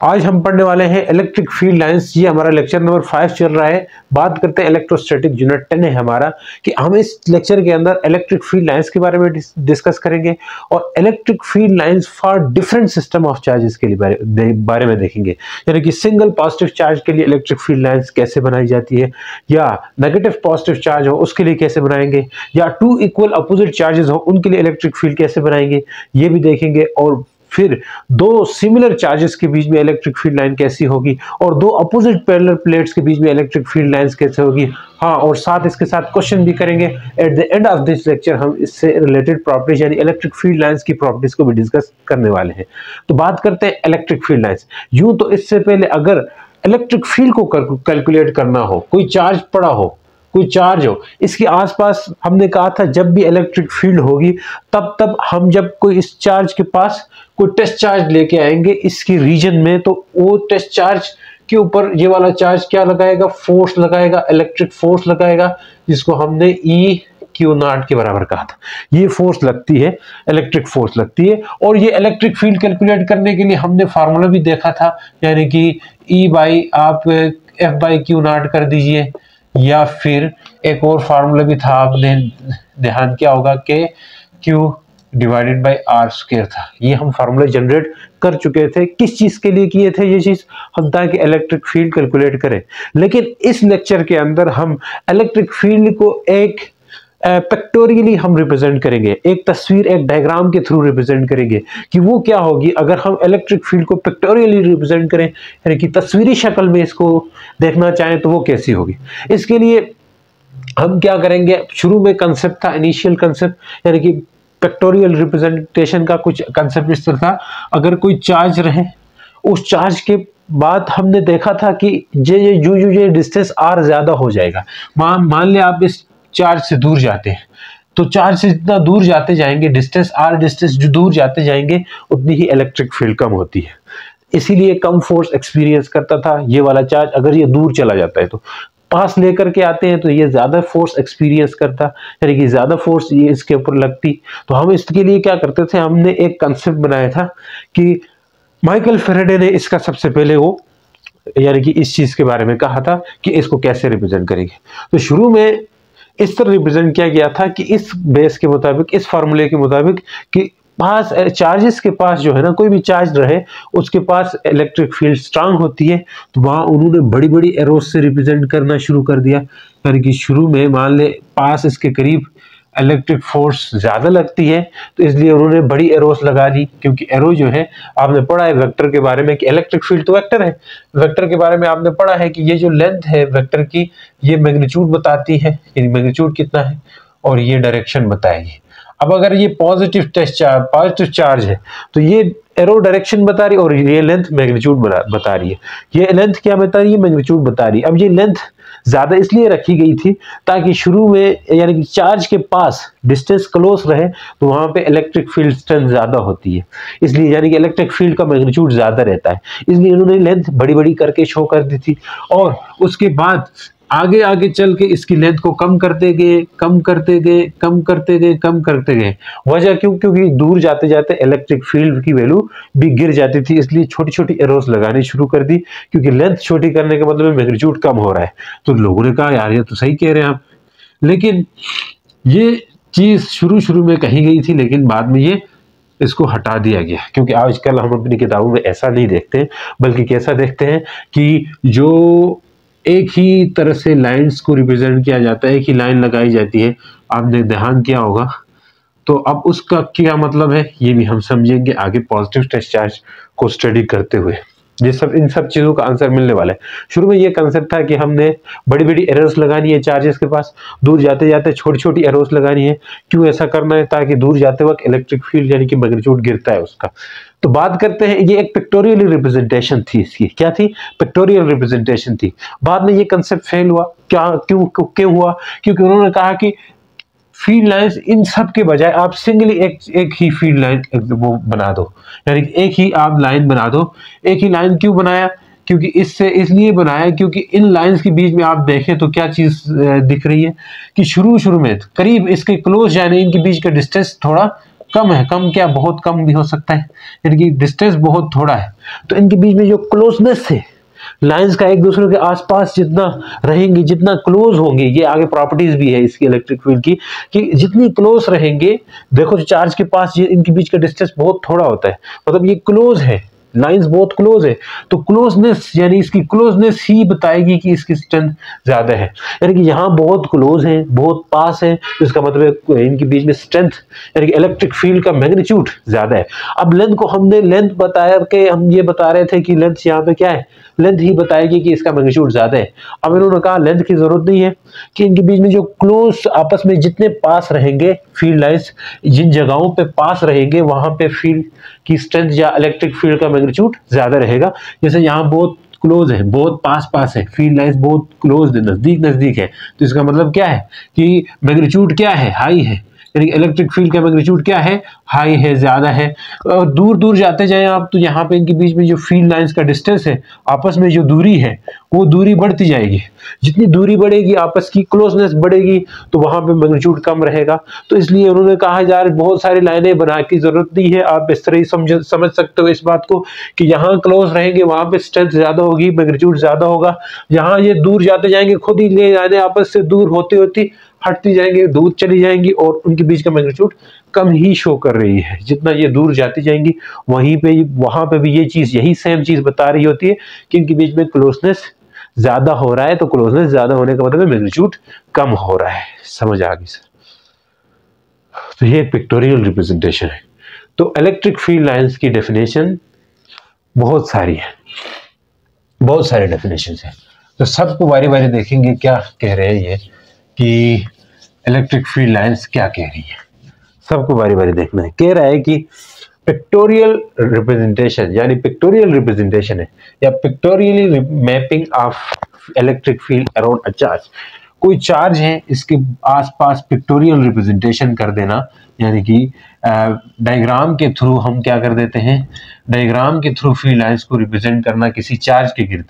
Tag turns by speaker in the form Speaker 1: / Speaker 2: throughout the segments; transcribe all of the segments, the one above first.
Speaker 1: आज हम पढ़ने वाले हैं इलेक्ट्रिक फील्ड लाइंस। ये हमारा लेक्चर नंबर 5 चल रहा है। बात करते हैं इलेक्ट्रोस्टैटिक, यूनिट 10 है हमारा, कि हम इस लेक्चर के अंदर इलेक्ट्रिक फील्ड लाइंस के बारे में डिस्कस करेंगे और electric field lines for different system of charges के लिए बारे में देखेंगे। यानी कि सिंगल पॉजिटिव चार्ज के लिए इलेक्ट्रिक फील्ड लाइंस कैसे बनाई जाती है, या नेगेटिव पॉजिटिव चार्ज हो उसके लिए कैसे बनाएंगे, या टू इक्वल अपोजिट चार्जेस हो उनके लिए इलेक्ट्रिक फील्ड कैसे बनाएंगे, ये भी देखेंगे। और फिर दो सिमिलर चार्जेस के बीच में इलेक्ट्रिक फील्ड लाइन कैसी होगी और दो अपोजिट पैरेलल प्लेट्स के बीच में इलेक्ट्रिक फील्ड लाइंस कैसे होगी। हाँ, और साथ इसके साथ क्वेश्चन भी करेंगे। At the end of this lecture हम इससे रिलेटेड प्रॉपर्टीज यानी इलेक्ट्रिक फील्ड लाइंस की प्रॉपर्टीज को भी डिस्कस करने वाले हैं। तो बात करते हैं इलेक्ट्रिक फील्ड लाइंस। यूं तो इससे पहले अगर इलेक्ट्रिक फील्ड को कैलकुलेट करना हो, कोई चार्ज पड़ा हो, कोई चार्ज हो, इसके आसपास हमने कहा था जब भी इलेक्ट्रिक फील्ड होगी तब हम जब कोई इस चार्ज के पास कोई टेस्ट चार्ज लेके आएंगे इसकी रीजन में, तो वो टेस्ट चार्ज के ऊपर ये वाला चार्ज क्या लगाएगा, फोर्स लगाएगा, इलेक्ट्रिक फोर्स लगाएगा, जिसको हमने ई क्यू नॉट के बराबर कहा था। ये फोर्स लगती है, इलेक्ट्रिक फोर्स लगती है। और ये इलेक्ट्रिक फील्ड कैलकुलेट करने के लिए हमने फार्मूला भी देखा था, यानी कि ई बाई आप एफ बाई क्यू नॉट कर दीजिए, या फिर एक और फार्मूला भी था, आपने ध्यान किया होगा कि Q divided by r square था। ये हम फार्मूला जनरेट कर चुके थे। किस चीज के लिए किए थे ये चीज, हम ताकि इलेक्ट्रिक फील्ड कैलकुलेट करें। लेकिन इस लेक्चर के अंदर हम इलेक्ट्रिक फील्ड को एक पिक्टोरियली हम रिप्रेजेंट करेंगे, एक तस्वीर, एक डायग्राम के थ्रू रिप्रेजेंट करेंगे कि वो क्या होगी अगर हम इलेक्ट्रिक फील्ड को पिक्टोरियली रिप्रेजेंट करें, यानी कि तस्वीरी शक्ल में इसको देखना चाहें तो वो कैसी होगी। इसके लिए हम क्या करेंगे, शुरू में कंसेप्ट था, इनिशियल कंसेप्ट, यानी कि पिक्टोरियल रिप्रेजेंटेशन का कुछ कंसेप्ट इस तरह था। अगर कोई चार्ज रहे, उस चार्ज के बाद हमने देखा था कि ये डिस्टेंस आर ज्यादा हो जाएगा। मान लिया आप इस चार्ज से दूर जाते हैं, तो चार्ज से जितना दूर जाते जाएंगे, डिस्टेंस आर डिस्टेंस जो दूर जाते जाएंगे, उतनी ही इलेक्ट्रिक फील्ड कम होती है। इसीलिए कम फोर्स एक्सपीरियंस करता था ये वाला चार्ज। अगर ये दूर चला जाता है तो पास लेकर के आते हैं तो ये ज्यादा फोर्स एक्सपीरियंस करता, यानी कि ज्यादा फोर्स ये इसके ऊपर लगती। तो हम इसके लिए क्या करते थे, हमने एक कंसेप्ट बनाया था कि माइकल फैराडे ने इसका सबसे पहले वो यानी कि इस चीज के बारे में कहा था कि इसको कैसे रिप्रेजेंट करेंगे। तो शुरू में इस तरह रिप्रेजेंट किया गया था कि इस बेस के मुताबिक, इस फार्मूले के मुताबिक, कि पास चार्जेस के पास जो है ना, कोई भी चार्ज रहे उसके पास इलेक्ट्रिक फील्ड स्ट्रांग होती है, तो वहां उन्होंने बड़ी बड़ी एरोस से रिप्रेजेंट करना शुरू कर दिया। यानी कि शुरू में मान ले पास इसके करीब इलेक्ट्रिक फोर्स ज्यादा लगती है, तो इसलिए उन्होंने बड़ी एरोस लगा दी। क्योंकि एरो जो है, आपने पढ़ा है वेक्टर के बारे में कि इलेक्ट्रिक फील्ड तो वेक्टर है। वेक्टर के बारे में आपने पढ़ा है कि ये जो लेंथ है वेक्टर की, ये मैग्नीट्यूड बताती है, यानी मैग्नीट्यूड कितना है, और ये डायरेक्शन बताएगी। अब अगर ये पॉजिटिव चार्ज है तो ये एरो डायरेक्शन बता रही है और ये लेंथ मैग्नीट्यूड बता रही है। ये लेंथ क्या बता रही है, मैग्नीट्यूड बता रही है। अब ये लेंथ ज्यादा इसलिए रखी गई थी ताकि शुरू में यानी कि चार्ज के पास डिस्टेंस क्लोज रहे तो वहां पे इलेक्ट्रिक फील्ड स्ट्रेंथ ज्यादा होती है, इसलिए यानी कि इलेक्ट्रिक फील्ड का मैग्नीट्यूड ज्यादा रहता है, इसलिए इन्होंने लेंथ बड़ी बड़ी करके शो कर दी थी। और उसके बाद आगे आगे चल के इसकी लेंथ को कम करते गए, कम करते गए, कम करते गए, कम करते गए। वजह क्यों, क्योंकि दूर जाते जाते इलेक्ट्रिक फील्ड की वैल्यू भी गिर जाती थी, इसलिए छोटी छोटी एरोस लगानी शुरू कर दी। क्योंकि लेंथ छोटी करने का मतलब मैग्नीट्यूड कम हो रहा है। तो लोगों ने कहा यार ये तो सही कह रहे हैं आप, लेकिन ये चीज शुरू में कही गई थी, लेकिन बाद में ये इसको हटा दिया गया। क्योंकि आजकल हम अपनी किताबों में ऐसा नहीं देखते, बल्कि कैसा देखते हैं कि जो एक ही तरह से लाइंस को रिप्रेजेंट किया जाता है, एक ही लाइन लगाई जाती है, आपने ध्यान किया होगा। तो अब उसका क्या मतलब है ये भी हम समझेंगे आगे पॉजिटिव टेस्ट चार्ज को स्टडी करते हुए। ये सब, इन सब चीजों का आंसर मिलने वाला है। शुरू में ये कंसेप्ट था कि हमने बड़ी बड़ी एरोस लगानी है चार्जेस के पास, दूर जाते जाते छोटी छोटी एरोस लगानी है। क्यों ऐसा करना है, ताकि दूर जाते वक्त इलेक्ट्रिक फील्ड यानी कि मैग्नीट्यूड गिरता है उसका। तो बात करते हैं, ये एक पिक्टोरियल रिप्रेजेंटेशन थी इसकी। क्या थी, पिक्टोरियल रिप्रेजेंटेशन थी। बाद में ये कंसेप्ट फेल हुआ। क्यों हुआ, क्योंकि उन्होंने कहा कि फील्ड लाइंस इन सब के बजाय आप सिंगली एक ही फील्ड लाइन वो बना दो, यानी एक ही आप लाइन बना दो। एक ही लाइन क्यों बनाया, क्योंकि इसलिए बनाया क्योंकि इन लाइंस के बीच में आप देखें तो क्या चीज दिख रही है कि शुरू में करीब इसके क्लोज यानी इनके बीच का डिस्टेंस थोड़ा कम है, कम क्या, बहुत कम भी हो सकता है, यानी कि डिस्टेंस बहुत थोड़ा है, तो इनके बीच में जो क्लोजनेस है लाइंस का एक दूसरे के आसपास जितना रहेंगे, जितना क्लोज होंगे, ये आगे प्रॉपर्टीज भी है इसकी इलेक्ट्रिक फील्ड की कि जितनी क्लोज रहेंगे, देखो चार्ज के पास ये इनके बीच का डिस्टेंस बहुत थोड़ा होता है, मतलब ये क्लोज है, लाइंस बहुत क्लोज है, तो क्लोजनेस यानी इसकी क्लोजनेस ही बताएगी कि इसकी स्ट्रेंथ ज्यादा है, यानी कि यहाँ बहुत क्लोज है, बहुत पास है, तो इसका मतलब इनके बीच में स्ट्रेंथ यानी कि इलेक्ट्रिक फील्ड का मैग्नीट्यूड ज्यादा है। अब लेंथ को हमने लेंथ बताया कि हम ये बता रहे थे कि लेंथ यहाँ पे क्या है, लेंथ ही बताएगी कि इसका मैग्नीट्यूड ज्यादा है। अब इन्होंने कहा लेंथ की जरूरत नहीं है कि इनके बीच में जो क्लोज आपस में जितने पास रहेंगे फील्ड लाइंस, जिन जगहों पे पास रहेंगे वहां पे फील्ड की स्ट्रेंथ या इलेक्ट्रिक फील्ड का मैग्नीट्यूड ज्यादा रहेगा। जैसे यहाँ बहुत क्लोज है, बहुत पास पास है, फील्ड लाइंस बहुत क्लोज है, नजदीक नजदीक है, तो इसका मतलब क्या है कि मैग्नीट्यूड क्या है, हाई है, यानी इलेक्ट्रिक फील्ड का मैग्नीट्यूड क्या है, हाई है, ज्यादा है। और दूर दूर जाते जाएं आप तो यहाँ पे इनके बीच में जो फील्ड लाइंस का डिस्टेंस है, आपस में जो दूरी है वो दूरी बढ़ती जाएगी, जितनी दूरी बढ़ेगी आपस की क्लोजनेस बढ़ेगी, तो वहां पे मैग्नीट्यूड कम रहेगा। तो इसलिए उन्होंने कहा यार बहुत सारी लाइनें बनाने की जरूरत नहीं है, आप इस तरह ही समझ सकते हो इस बात को कि यहाँ क्लोज रहेंगे वहां पे स्ट्रेंथ ज्यादा होगी, मैग्नीट्यूड ज्यादा होगा, यहाँ ये दूर जाते जाएंगे खुद ही ले जाने आपस से दूर होती होती हटती जाएंगे, दूर चली जाएंगी और उनके बीच का मैग्नीट्यूड कम ही शो कर रही है। जितना ये दूर जाती जाएंगी वहीं पे वहां पे भी ये चीज, यही सेम चीज बता रही होती है कि इनके बीच में क्लोजनेस ज्यादा हो रहा है, तो क्लोजनेस ज्यादा होने का मतलब मैग्नीट्यूड कम हो रहा है। समझ आ गई सर? तो ये एक पिक्टोरियल रिप्रेजेंटेशन है। तो इलेक्ट्रिक फील्ड लाइंस की डेफिनेशन बहुत सारी है, बहुत सारे डेफिनेशन है, तो सबको बारी बारी देखेंगे क्या कह रहे हैं ये कि इलेक्ट्रिक फील्ड लाइंस क्या कह रही है, सबको बारी बारी देखना है। कह रहा है कि पिक्टोरियल रिप्रेजेंटेशन यानी पिक्टोरियल रिप्रेजेंटेशन है या pictorially mapping of electric field around a charge. कोई चार्ज है इसके आसपास पिक्टोरियल रिप्रेजेंटेशन कर देना, यानी कि डायग्राम के थ्रू हम क्या कर देते हैं, डायग्राम के थ्रू फील्ड लाइंस को रिप्रेजेंट करना किसी चार्ज के गिर्द,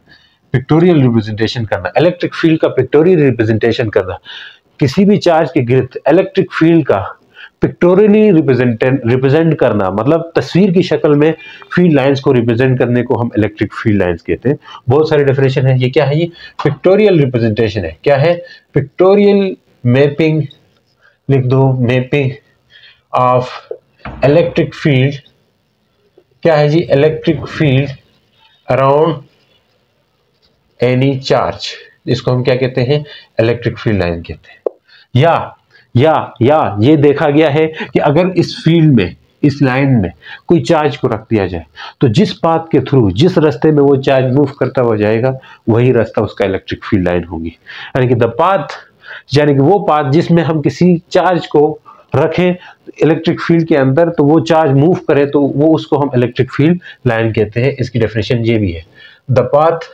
Speaker 1: पिक्टोरियल रिप्रेजेंटेशन करना, इलेक्ट्रिक फील्ड का पिक्टोरियल रिप्रेजेंटेशन करना, किसी भी चार्ज के गिर्द इलेक्ट्रिक फील्ड का पिक्टोरियली रिप्रेजेंट करना, मतलब तस्वीर की शक्ल में फील्ड लाइंस को रिप्रेजेंट करने को हम इलेक्ट्रिक फील्ड लाइंस कहते हैं। बहुत सारी डेफिनेशन है। ये क्या है, ये पिक्टोरियल रिप्रेजेंटेशन है। क्या है, पिक्टोरियल मैपिंग, लिख दो, मैपिंग ऑफ इलेक्ट्रिक फील्ड, क्या है जी, electric field around any charge, इसको हम क्या कहते हैं, इलेक्ट्रिक फील्ड लाइन कहते हैं। या ये देखा गया है कि अगर इस फील्ड में, इस लाइन में कोई चार्ज को रख दिया जाए तो जिस पाथ के थ्रू, जिस रास्ते में वो चार्ज मूव करता हुआ जाएगा वही रास्ता उसका इलेक्ट्रिक फील्ड लाइन होगी। यानी कि द पाथ, यानी कि वो पाथ जिसमें हम किसी चार्ज को रखें इलेक्ट्रिक फील्ड के अंदर, तो वो चार्ज मूव करे तो वो उसको हम इलेक्ट्रिक फील्ड लाइन कहते हैं। इसकी डेफिनेशन ये भी है, the path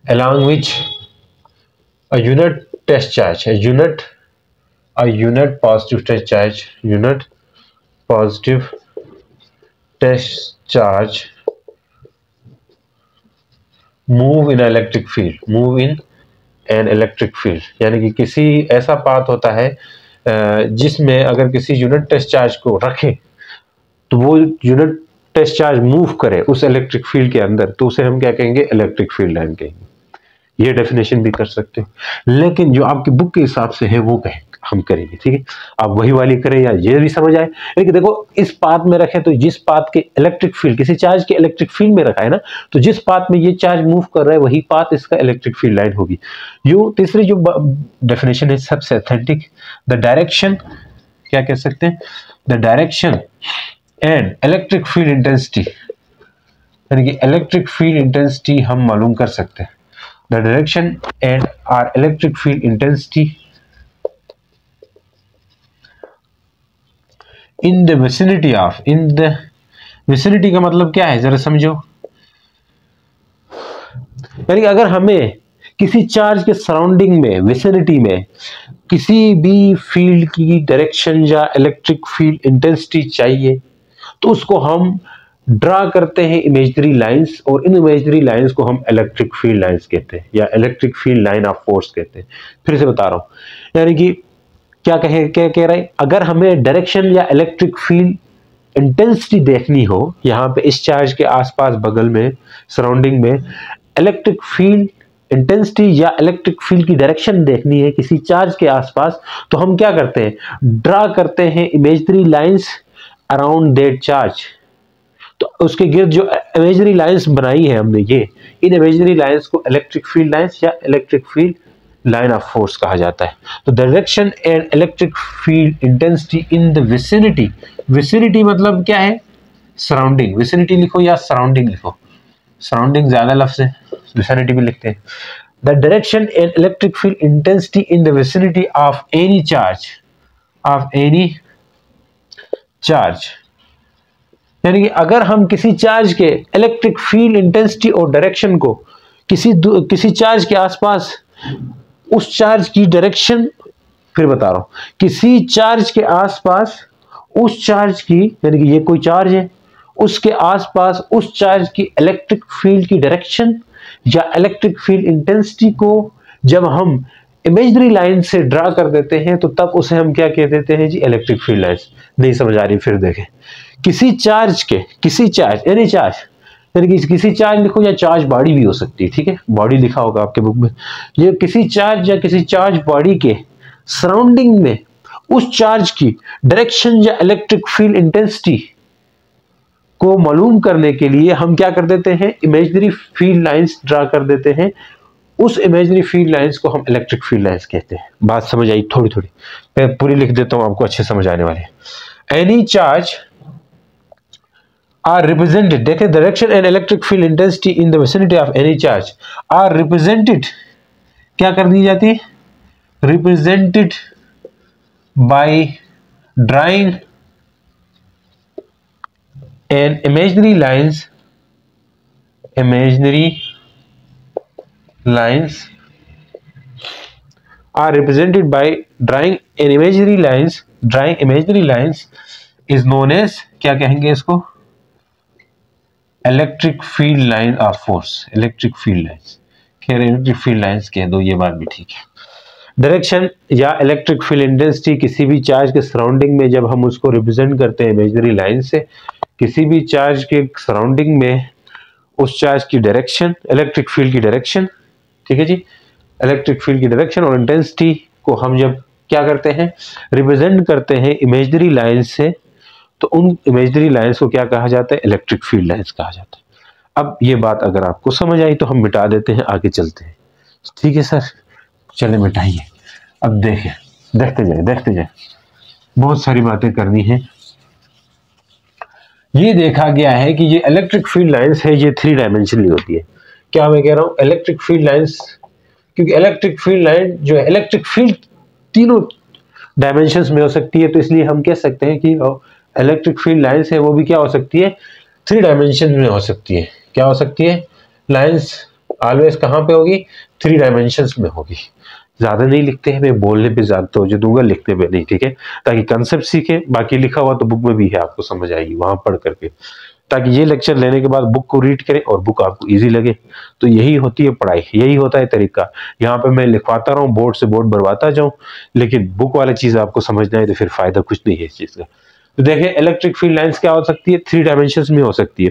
Speaker 1: along which a unit test charge, a unit positive test charge, unit positive test charge move in an electric field, move in an electric field, यानी कि किसी ऐसा पाथ होता है जिसमें अगर किसी यूनिट टेस्ट चार्ज को रखें तो वो यूनिट टेस्ट चार्ज मूव करे उस इलेक्ट्रिक फील्ड के अंदर, तो उसे हम क्या कहेंगे, इलेक्ट्रिक फील्ड लाइन कहेंगे। ये डेफिनेशन भी कर सकते हो, लेकिन जो आपकी बुक के हिसाब से है वो हम करेंगे, ठीक है। आप वही वाली करें या ये भी समझ आए। लेकिन देखो इस पाथ में रखे तो जिस पाथ के इलेक्ट्रिक फील्ड, किसी चार्ज के इलेक्ट्रिक फील्ड में रखा है ना, तो जिस पाथ में ये चार्ज मूव कर रहा है वही पाथ इसका इलेक्ट्रिक फील्ड लाइन होगी। यो तीसरी जो डेफिनेशन है सबसे ऑथेंटिक, द डायरेक्शन, क्या कह सकते हैं, the direction and electric field intensity, यानी कि इलेक्ट्रिक फील्ड इंटेंसिटी हम मालूम कर सकते हैं। The direction and our electric field intensity in the vicinity of, in the vicinity का मतलब क्या है जरा समझो, यानी अगर हमें किसी चार्ज के सराउंडिंग में, विसिनिटी में किसी भी फील्ड की डायरेक्शन या इलेक्ट्रिक फील्ड इंटेंसिटी चाहिए तो उसको हम ड्रा करते हैं इमेजनरी लाइंस, और इन इमेजनरी लाइंस को हम इलेक्ट्रिक फील्ड लाइंस कहते हैं या electric field line of force कहते हैं। फिर से बता रहा हूं, यानी कि क्या कह रहा है, अगर हमें डायरेक्शन या इलेक्ट्रिक फील्ड इंटेंसिटी देखनी हो, यहाँ पे इस चार्ज के आसपास बगल में सराउंडिंग में इलेक्ट्रिक फील्ड इंटेंसिटी या इलेक्ट्रिक फील्ड की डायरेक्शन देखनी है किसी चार्ज के आसपास, तो हम क्या करते हैं, ड्रा करते हैं imaginary lines around that charge. तो उसके गिर्द जो इमेजिनरी लाइंस बनाई है हमने, ये इन इमेजिनरी लाइंस को इलेक्ट्रिक फील्ड लाइंस या electric field line of force कहा जाता है। तो direction and electric field intensity in the vicinity, vicinity मतलब क्या है, सराउंडिंग, विसिनिटी लिखो या सराउंडिंग लिखो, सराउंडिंग ज्यादा लफ्ज है, विसिनिटी भी लिखते हैं। The direction and electric field intensity in the vicinity of any charge, of any charge, यानी कि अगर हम किसी चार्ज के इलेक्ट्रिक फील्ड इंटेंसिटी और डायरेक्शन को किसी चार्ज के आसपास, उस चार्ज की डायरेक्शन, फिर बता रहा हूं, किसी चार्ज के आसपास उस चार्ज की, यानी कि ये कोई चार्ज है, उसके आसपास उस चार्ज की इलेक्ट्रिक फील्ड की डायरेक्शन या इलेक्ट्रिक फील्ड इंटेंसिटी को जब हम इमेजिनरी लाइन से ड्रा कर देते हैं, तो तब उसे हम क्या कह देते हैं जी, इलेक्ट्रिक फील्ड लाइंस। नहीं समझ आ रही, फिर देखें, किसी चार्ज के, किसी चार्ज यानी चार्ज, यानी कि किसी चार्ज लिखो या चार्ज बॉडी भी हो सकती है, ठीक है, बॉडी लिखा होगा आपके बुक में, ये किसी चार्ज या किसी चार्ज बॉडी के सराउंडिंग में उस चार्ज की डायरेक्शन या इलेक्ट्रिक फील्ड इंटेंसिटी को मालूम करने के लिए हम क्या कर देते हैं, इमेजिनरी फील्ड लाइंस ड्रा कर देते हैं। उस इमेजिनरी फील्ड लाइंस को हम इलेक्ट्रिक फील्ड लाइंस कहते हैं। बात समझ आई थोड़ी थोड़ी, मैं पूरी लिख देता हूं, आपको अच्छे समझ आने वाले हैं। एनी चार्ज आर रिप्रेजेंटेड, देखें, direction and electric field intensity in the vicinity of any charge are represented, क्या कर दी जाती है, represented by drawing an imaginary lines, imaginary lines are represented by drawing an imaginary lines, drawing imaginary lines is known as, क्या कहेंगे इसको, electric field line of force, electric field lines, खैर electric field lines कह दो, ये बात भी ठीक है। डायरेक्शन या इलेक्ट्रिक फील्ड इंटेंसिटी किसी भी चार्ज के सराउंडिंग में जब हम उसको रिप्रेजेंट करते हैं इमेजिनरी लाइन से, किसी भी चार्ज के सराउंडिंग में उस चार्ज की डायरेक्शन, इलेक्ट्रिक फील्ड की डायरेक्शन, ठीक है जी, इलेक्ट्रिक फील्ड की डायरेक्शन और इंटेंसिटी को हम जब क्या करते हैं, रिप्रेजेंट करते हैं इमेजिनरी लाइन से, तो उन इमेजिनरी लाइंस को क्या कहा जाता है, इलेक्ट्रिक फील्ड लाइंस कहा जाता है। अब ये बात अगर आपको समझ आई तो हम मिटा देते हैं, आगे चलते हैं, ठीक है सर, चले मिटाइए। अब देखें, देखते जाए, बहुत सारी बातें करनी है। ये देखा गया है कि ये इलेक्ट्रिक फील्ड लाइंस है, ये 3 डायमेंशनली होती है। क्या मैं कह रहा हूँ, इलेक्ट्रिक फील्ड लाइंस, क्योंकि इलेक्ट्रिक फील्ड लाइन जो है, इलेक्ट्रिक फील्ड तीनों डायमेंशंस में हो सकती है, तो इसलिए हम कह सकते हैं कि इलेक्ट्रिक फील्ड लाइंस है वो भी क्या हो सकती है, 3 डायमेंशन में हो सकती है। क्या हो सकती है, लाइंस ऑलवेज कहाँ पे होगी, 3 डायमेंशंस में होगी। ज्यादा नहीं लिखते हैं, मैं बोलने पे ज्यादा तवज्जो दूंगा, लिखते पे नहीं, ठीक है, ताकि कंसेप्ट सीखे। बाकी लिखा हुआ तो बुक में भी है, आपको समझ आएगी वहां पढ़ करके, ताकि ये लेक्चर लेने के बाद बुक को रीड करें और बुक आपको इजी लगे। तो यही होती है पढ़ाई, यही होता है तरीका। यहाँ पे मैं लिखवाता रहूं, बोर्ड से बोर्ड भरवाता जाऊं, लेकिन बुक वाली चीज आपको समझना है तो फिर फायदा कुछ नहीं है इस चीज का। तो देखें, इलेक्ट्रिक फील्ड लाइंस क्या हो सकती है, 3 डायमेंशंस में हो सकती है।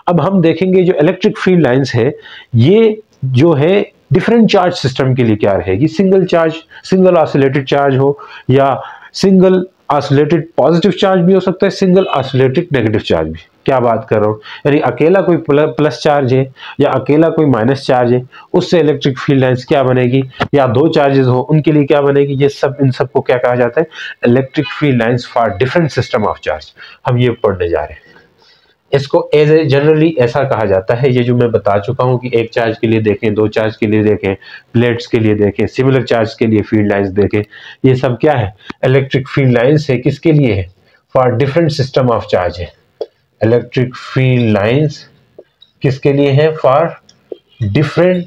Speaker 1: अब हम देखेंगे जो इलेक्ट्रिक फील्ड लाइंस है, ये जो है डिफरेंट चार्ज सिस्टम के लिए क्या रहेगी, single charge, single oscillated charge हो, या सिंगल ऑसिलेटेड पॉजिटिव चार्ज भी हो सकता है, सिंगल ऑसिलेटेड नेगेटिव चार्ज भी। क्या बात कर रहा हूँ, यानी अकेला कोई प्लस चार्ज है या अकेला कोई माइनस चार्ज है, उससे इलेक्ट्रिक फील्ड लाइंस क्या बनेगी, या 2 चार्जेस हो उनके लिए क्या बनेगी, ये सब, इन सब को क्या कहा जाता है, electric field lines for different system of charge. हम ये पढ़ने जा रहे हैं। इसको एज ए जनरली ऐसा कहा जाता है, ये जो मैं बता चुका हूं कि 1 चार्ज के लिए देखें, 2 चार्ज के लिए देखें, प्लेट्स के लिए देखें, सिमिलर चार्ज के लिए फील्ड लाइंस देखें, ये सब क्या है, इलेक्ट्रिक फील्ड लाइंस है। किसके लिए है, for different system of charge है। इलेक्ट्रिक फील्ड लाइंस किसके लिए है, फॉर डिफरेंट,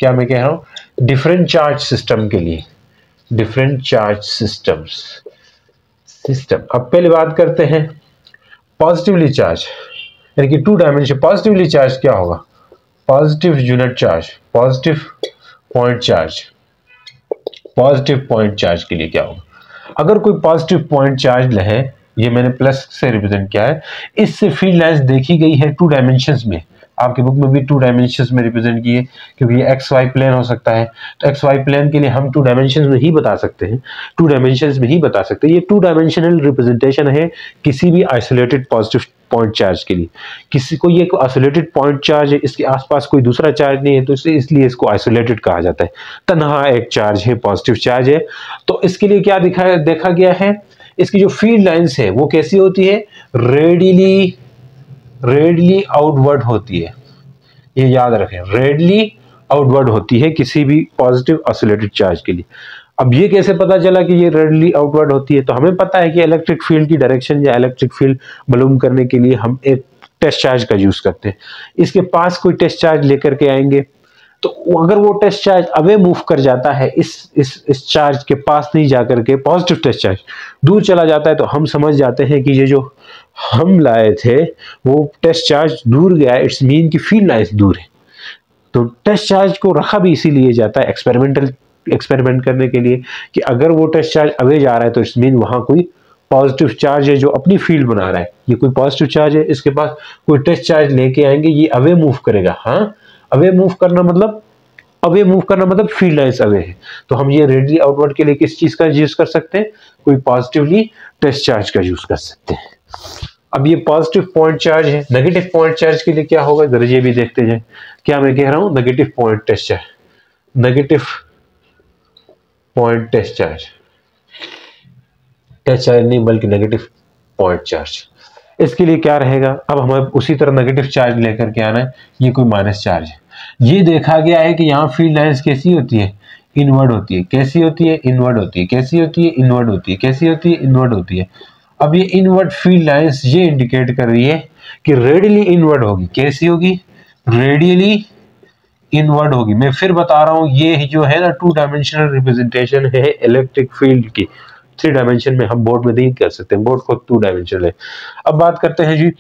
Speaker 1: क्या मैं कह रहा हूं, डिफरेंट चार्ज सिस्टम के लिए, डिफरेंट चार्ज सिस्टम्स, सिस्टम। अब पहले बात करते हैं पॉजिटिवली चार्ज, यानी कि 2 डायमेंशन। पॉजिटिवली चार्ज क्या होगा, positive unit charge, positive point charge, positive point charge के लिए क्या होगा, अगर कोई पॉजिटिव पॉइंट चार्ज है, ये मैंने प्लस से रिप्रेजेंट किया है, इससे फील्ड लाइंस देखी गई है 2 डायमेंशंस में। आपकी बुक में भी 2 डायमेंशंस में रिप्रेजेंट किए, क्योंकि ये एक्स वाई प्लेन हो सकता है, तो एक्स वाई प्लेन के लिए हम 2 डायमेंशंस में ही बता सकते हैं, 2 डायमेंशंस में ही बता सकते हैं। ये 2 डायमेंशनल रिप्रेजेंटेशन है किसी भी आइसोलेटेड पॉजिटिव पॉइंट चार्ज के लिए। किसी को ये आइसोलेटेड पॉइंट चार्ज है, इसके आसपास कोई दूसरा चार्ज नहीं है, तो इसलिए इसको आइसोलेटेड कहा जाता है। तन्हा एक चार्ज है, पॉजिटिव चार्ज है। तो इसके लिए क्या देखा गया है, इसकी जो फील्ड लाइंस है वो कैसी होती है, रेडियली आउटवर्ड होती है। ये याद रखें, रेडियली आउटवर्ड होती है किसी भी पॉजिटिव आइसोलेटेड चार्ज के लिए। अब ये कैसे पता चला कि ये रेडियली आउटवर्ड होती है, तो हमें पता है कि इलेक्ट्रिक फील्ड की डायरेक्शन या इलेक्ट्रिक फील्ड मालूम करने के लिए हम एक टेस्ट चार्ज का यूज करते हैं। इसके पास कोई टेस्ट चार्ज लेकर के आएंगे, तो अगर वो टेस्ट चार्ज अवे मूव कर जाता है, इस चार्ज के पास नहीं जाकर के पॉजिटिव टेस्ट चार्ज दूर चला जाता है, तो हम समझ जाते हैं कि ये जो हम लाए थे वो टेस्ट चार्ज दूर गया है, इट्स मीन की फील्ड लाइंस दूर है। तो टेस्ट चार्ज को रखा भी इसीलिए जाता है एक्सपेरिमेंट करने के लिए, कि अगर वो टेस्ट चार्ज अवे जा रहा है तो इट्स मीन वहां कोई पॉजिटिव चार्ज है जो अपनी फील्ड बना रहा है। ये कोई पॉजिटिव चार्ज है, इसके पास कोई टेस्ट चार्ज लेके आएंगे, ये अवे मूव करेगा। हाँ, अवे मूव करना मतलब फील्ड लाइंस अवे है। तो हम ये रेडियली आउटवर्ड के लिए किस चीज का यूज कर सकते हैं, कोई पॉजिटिवली टेस्ट चार्ज का यूज कर सकते हैं। अब ये पॉजिटिव पॉइंट चार्ज है, नेगेटिव पॉइंट चार्ज के लिए क्या होगा, जरा ये भी देखते हैं। क्या मैं कह रहा हूं, negative point test charge, negative point test charge नहीं बल्कि नेगेटिव पॉइंट चार्ज। इसके लिए क्या रहेगा, अब हमें उसी तरह नेगेटिव चार्ज लेकर के आना है। ये कोई माइनस चार्ज है। ये देखा गया है कि यहाँ फील्ड लाइंस कैसी होती है, इनवर्ड होती है। कैसी होती है, इनवर्ड होती है। कैसी होती है, इनवर्ड होती है। कैसी होती है, इनवर्ड होती है। अब ये इनवर्ड फील्ड लाइंस ये इंडिकेट कर रही है कि रेडियली इनवर्ड होगी। कैसी होगी, रेडियली इनवर्ड होगी। मैं फिर बता रहा हूं, ये जो है ना 2 डायमेंशनल रिप्रेजेंटेशन है इलेक्ट्रिक फील्ड की। 3 डायमेंशन में हम बोर्ड में नहीं कर सकते, बोर्ड को 2 डायमेंशनल है। अब बात करते हैं जी,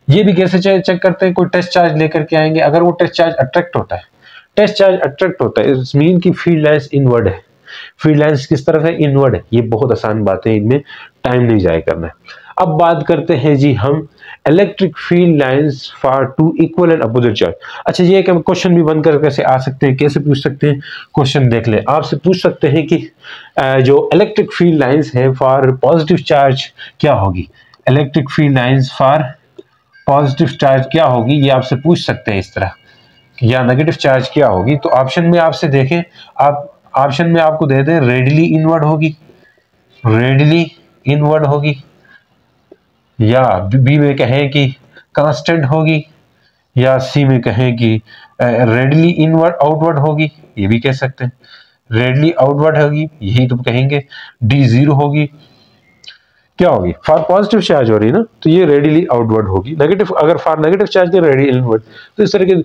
Speaker 1: ये भी कैसे चेक करते हैं, कोई टेस्ट चार्ज लेकर के आएंगे। अगर वो टेस्ट चार्ज अट्रैक्ट होता है, इट्स मीन की फील्ड लाइंस इनवर्ड है। फील्ड लाइंस किस तरफ है, इनवर्ड है। ये बहुत आसान बात है, इनमें टाइम नहीं जाया करना है। अब बात करते हैं जी हम electric field lines for 2 equal and opposite charge. अच्छा, ये क्वेश्चन भी बनकर कैसे आ सकते हैं, कैसे पूछ सकते हैं, क्वेश्चन देख ले। आपसे पूछ सकते हैं कि जो इलेक्ट्रिक फील्ड लाइंस है फॉर पॉजिटिव चार्ज क्या होगी, electric field lines for positive charge क्या होगी, ये आपसे पूछ सकते हैं इस तरह, या नेगेटिव चार्ज क्या होगी। तो ऑप्शन में आपसे देखें, आप ऑप्शन में आपको दे दें रेडियली इनवर्ड होगी, रेडियली इनवर्ड होगी, या बी में कहें कि कांस्टेंट होगी, या सी में कहें कि रेडियली इनवर्ड आउटवर्ड होगी, ये भी कह सकते हैं। रेडियली आउटवर्ड होगी, यही तो कहेंगे। डी 0 होगी, क्या होगी, फॉर पॉजिटिव चार्ज हो रही है ना, तो ये रेडियली आउटवर्ड होगी। नेगेटिव, अगर फॉर नेगेटिव चार्ज तो रेडियली इनवर्ड। तो इस तरह के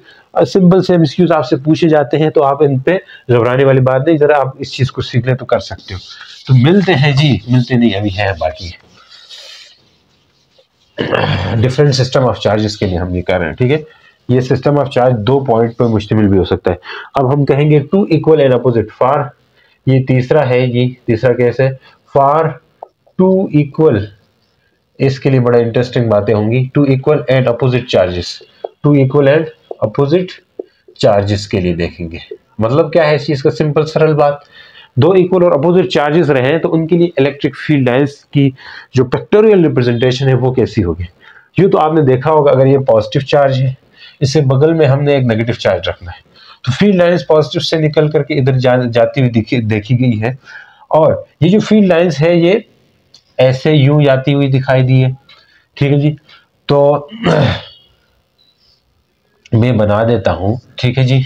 Speaker 1: सिंपल से एमसीक्यूज आपसे पूछे जाते हैं, तो आप इन पे घबराने वाली बात नहीं, जरा आप इस चीज को सीख लें तो कर सकते हो। तो मिलते हैं जी, मिलते नहीं अभी है बाकी डिफरेंट सिस्टम ऑफ चार्जेस के लिए हम ये कर रहे हैं, ठीक है। ये सिस्टम ऑफ चार्ज 2 पॉइंट पर मुश्तमिल भी हो सकता है। अब हम कहेंगे 2 इक्वल एंड अपोजिट फॉर, ये तीसरा है, ये तीसरा केस है, फॉर 2 इक्वल, इसके लिए बड़ा इंटरेस्टिंग बातें होंगी। 2 equal and opposite charges, 2 equal and opposite charges के लिए देखेंगे। मतलब क्या है इस चीज का, सिंपल सरल बात, 2 इक्वल और अपोजिट चार्जेस रहे तो उनके लिए इलेक्ट्रिक फील्ड लाइंस की जो पिक्टोरियल रिप्रेजेंटेशन है वो कैसी होगी। यूं तो आपने देखा होगा, अगर ये पॉजिटिव चार्ज है, इससे बगल में हमने एक नेगेटिव चार्ज रखना है, तो फील्ड लाइंस पॉजिटिव से निकल करके इधर जाती हुई देखी गई है। और ये जो फील्ड लाइंस है ये ऐसे यूं जाती हुई दिखाई दी है, ठीक है जी। तो मैं बना देता हूं, ठीक है जी,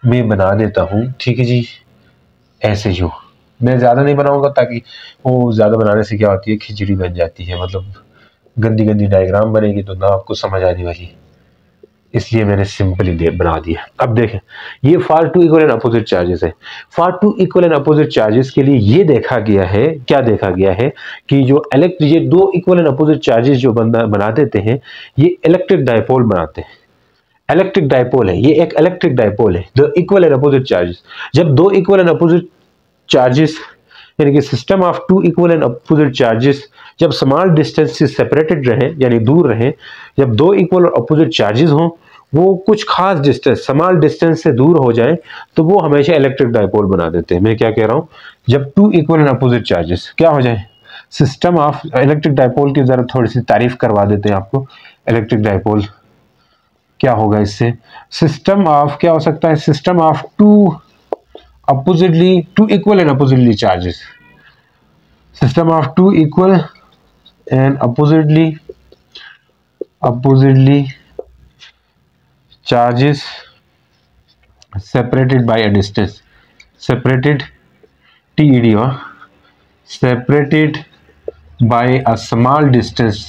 Speaker 1: मैं बना देता हूं, ठीक है जी, ऐसे यूं। मैं ज्यादा नहीं बनाऊंगा, ताकि वो ज्यादा बनाने से क्या होती है, खिचड़ी बन जाती है, मतलब गंदी गंदी डायग्राम बनेगी तो ना आपको समझ आने वाली, इसलिए मैंने सिंपली बना दिया। अब देखें, ये for 2 equal and opposite charges है। For 2 equal and opposite charges के लिए ये देखा गया है, क्या देखा गया है कि जो ये 2 इक्वल एंड अपोजिट चार्जेस जो बना देते हैं, ये इलेक्ट्रिक डायपोल बनाते हैं। इलेक्ट्रिक डायपोल है, ये एक इलेक्ट्रिक डायपोल है। 2 इक्वल एंड अपोजिट चार्जेस, जब 2 इक्वल एंड अपोजिट चार्जेस यानी कि system of two equal and opposite charges जब स्मॉल डिस्टेंस से सेपरेटेड रहे यानी दूर रहे, जब दो इक्वल और अपोजिट चार्जेस हों, वो कुछ खास डिस्टेंस स्मॉल डिस्टेंस से दूर हो जाए तो वो हमेशा इलेक्ट्रिक डाइपोल बना देते हैं। मैं क्या कह रहा हूं, जब two equal and opposite charges क्या हो जाए, सिस्टम ऑफ इलेक्ट्रिक डाइपोल की जरा थोड़ी सी तारीफ करवा देते हैं आपको। इलेक्ट्रिक डाइपोल क्या होगा इससे, सिस्टम ऑफ क्या हो सकता है, system of two equal and oppositely charges, system of two equal and oppositely charges separated by a distance, separated TED separated by a small distance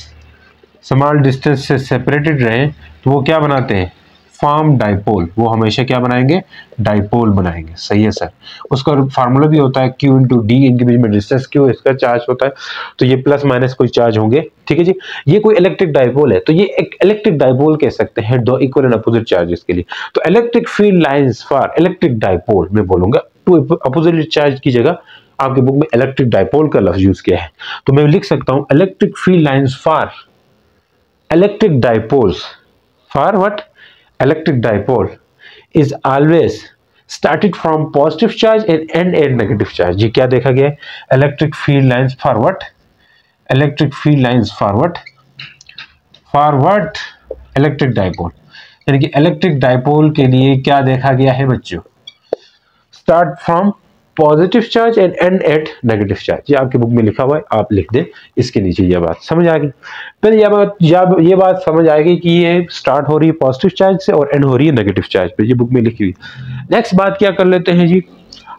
Speaker 1: से separated रहे तो वो क्या बनाते हैं, फॉर्म डाइपोल, वो हमेशा क्या बनाएंगे, डाइपोल बनाएंगे। सही है सर, उसका फार्मूला भी होता है Q इंटू डी, इनके बीच में डिस्टेंस Q इसका चार्ज होता है, तो ये प्लस माइनस कोई चार्ज होंगे। ठीक है जी, ये कोई इलेक्ट्रिक डाइपोल है तो ये एक इलेक्ट्रिक डाइपोल कह सकते हैं दो इक्वल एंड अपोजिट चार्जेस के लिए। तो electric field lines for electric dipole मैं बोलूंगा, टू अपोजिट चार्ज की जगह आपके बुक में इलेक्ट्रिक डाइपोल का लफ्ज यूज किया है, तो मैं लिख सकता हूं electric field lines for electric dipoles for what, electric dipole is always started from positive charge and end at negative charge। ये क्या देखा गया है, electric field lines for what, electric field lines for what electric dipole, यानी कि electric dipole के लिए क्या देखा गया है बच्चों, start from positive charge and end at negative charge. ये आपकी बुक में लिखा हुआ है, आप लिख दें इसके नीचे। ये बात समझ आ गई, फिर ये बात समझ आएगी कि ये स्टार्ट हो रही है पॉजिटिव चार्ज से और एंड हो रही है नेगेटिव चार्ज पे, ये बुक में लिखी हुई। नेक्स्ट बात क्या कर लेते हैं जी,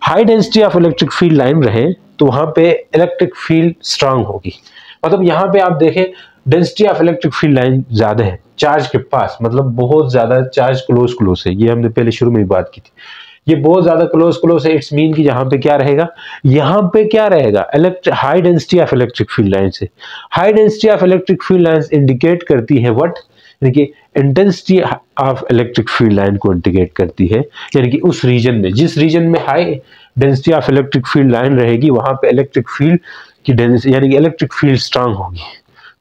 Speaker 1: high density of electric field line रहे तो वहां पे इलेक्ट्रिक फील्ड स्ट्रांग होगी। मतलब यहाँ पे आप देखें density of electric field line ज्यादा है चार्ज के पास, मतलब बहुत ज्यादा चार्ज क्लोज है, ये हमने पहले शुरू में ही बात की थी, ये बहुत ज्यादा क्लोज है। इट्स मीन कि यहाँ पे क्या रहेगा, यहाँ पे क्या रहेगा, high density of electric field line से। High density of electric field lines indicate करती है व्हाट, यानी कि intensity of electric field line को इंडिकेट करती है, यानी कि उस रीजन में, जिस रीजन में high density of electric field line रहेगी वहां पे इलेक्ट्रिक फील्ड की डेंसिटी यानी कि इलेक्ट्रिक फील्ड स्ट्रांग होगी।